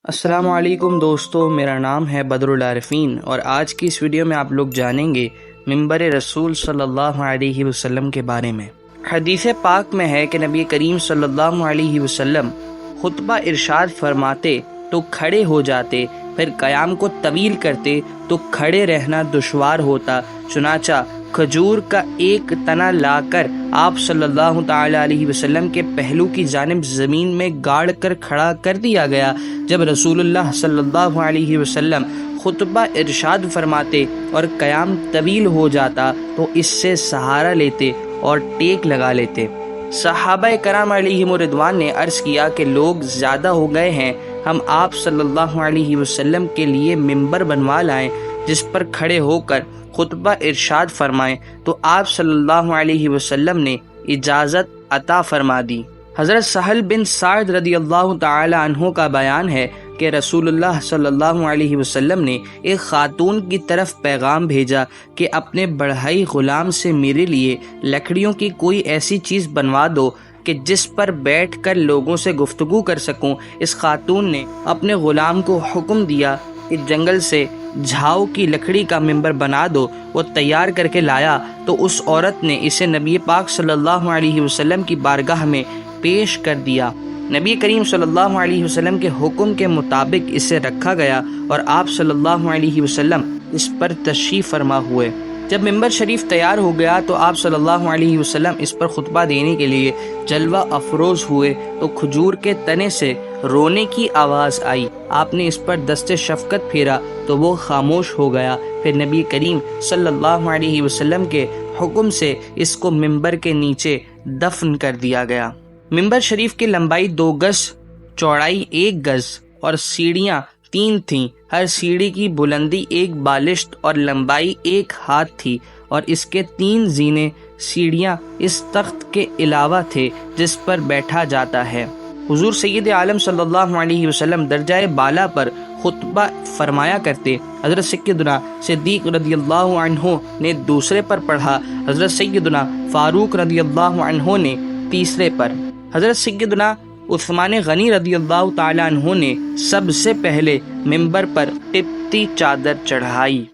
السلام علیکم دوستو، میرا نام ہے بدر العارفین اور آج کی اس ویڈیو میں آپ لوگ جانیں گے منبر رسول صلی اللہ علیہ وسلم کے بارے میں۔ حدیث پاک میں ہے کہ نبی کریم صلی اللہ علیہ وسلم خطبہ ارشاد فرماتے تو کھڑے ہو جاتے، پھر قیام کو طویل کرتے تو کھڑے رہنا دشوار ہوتا، چنانچہ کھجور کا ایک تنا لا کر آپ صلی اللہ تعالی علیہ وسلم کے پہلو کی جانب زمین میں گاڑ کر کھڑا کر دیا گیا۔ جب رسول اللہ صلی اللہ علیہ وسلم خطبہ ارشاد فرماتے اور قیام طویل ہو جاتا تو اس سے سہارا لیتے اور ٹیک لگا لیتے۔ صحابہ کرام علیہم رضوان نے عرض کیا کہ لوگ زیادہ ہو گئے ہیں، ہم آپ صلی اللہ علیہ وسلم کے لیے ممبر بنوا لائیں جس پر کھڑے ہو کر خطبہ ارشاد فرمائیں، تو آپ صلی اللہ علیہ وسلم نے اجازت عطا فرما دی۔ حضرت سہل بن سعد رضی اللہ تعالی عنہ کا بیان ہے کہ رسول اللہ صلی اللہ علیہ وسلم نے ایک خاتون کی طرف پیغام بھیجا کہ اپنے بڑھئی غلام سے میرے لیے لکڑیوں کی کوئی ایسی چیز بنوا دو کہ جس پر بیٹھ کر لوگوں سے گفتگو کر سکوں۔ اس خاتون نے اپنے غلام کو حکم دیا کہ جنگل سے جھاؤ کی لکڑی کا ممبر بنا دو۔ وہ تیار کر کے لایا تو اس عورت نے اسے نبی پاک صلی اللہ علیہ وسلم کی بارگاہ میں پیش کر دیا۔ نبی کریم صلی اللہ علیہ وسلم کے حکم کے مطابق اسے رکھا گیا اور آپ صلی اللہ علیہ وسلم اس پر تشریف فرما ہوئے۔ جب ممبر شریف تیار ہو گیا تو آپ صلی اللہ علیہ وسلم اس پر خطبہ دینے کے لیے جلوہ افروز ہوئے تو کھجور کے تنے سے رونے کی آواز آئی۔ آپ نے اس پر دست شفقت پھیرا تو وہ خاموش ہو گیا۔ پھر نبی کریم صلی اللہ علیہ وسلم کے حکم سے اس کو ممبر کے نیچے دفن کر دیا گیا۔ ممبر شریف کی لمبائی 2 گز، چوڑائی 1 گز اور سیڑھیاں 3 تھیں۔ ہر سیڑھی کی بلندی 1 بالشت اور لمبائی 1 ہاتھ تھی، اور اس کے 3 زینے سیڑھیاں اس تخت کے علاوہ تھے جس پر بیٹھا جاتا ہے۔ حضور سید عالم صلی اللہ علیہ وسلم درجہ بالا پر خطبہ فرمایا کرتے۔ حضرت سیدنا صدیق رضی اللہ عنہ نے دوسرے پر پڑھا، حضرت سیدنا فاروق رضی اللہ عنہ نے تیسرے پر، حضرت سیدنا عثمان غنی رضی اللہ تعالی عنہ نے سب سے پہلے ممبر پر تپتی چادر چڑھائی۔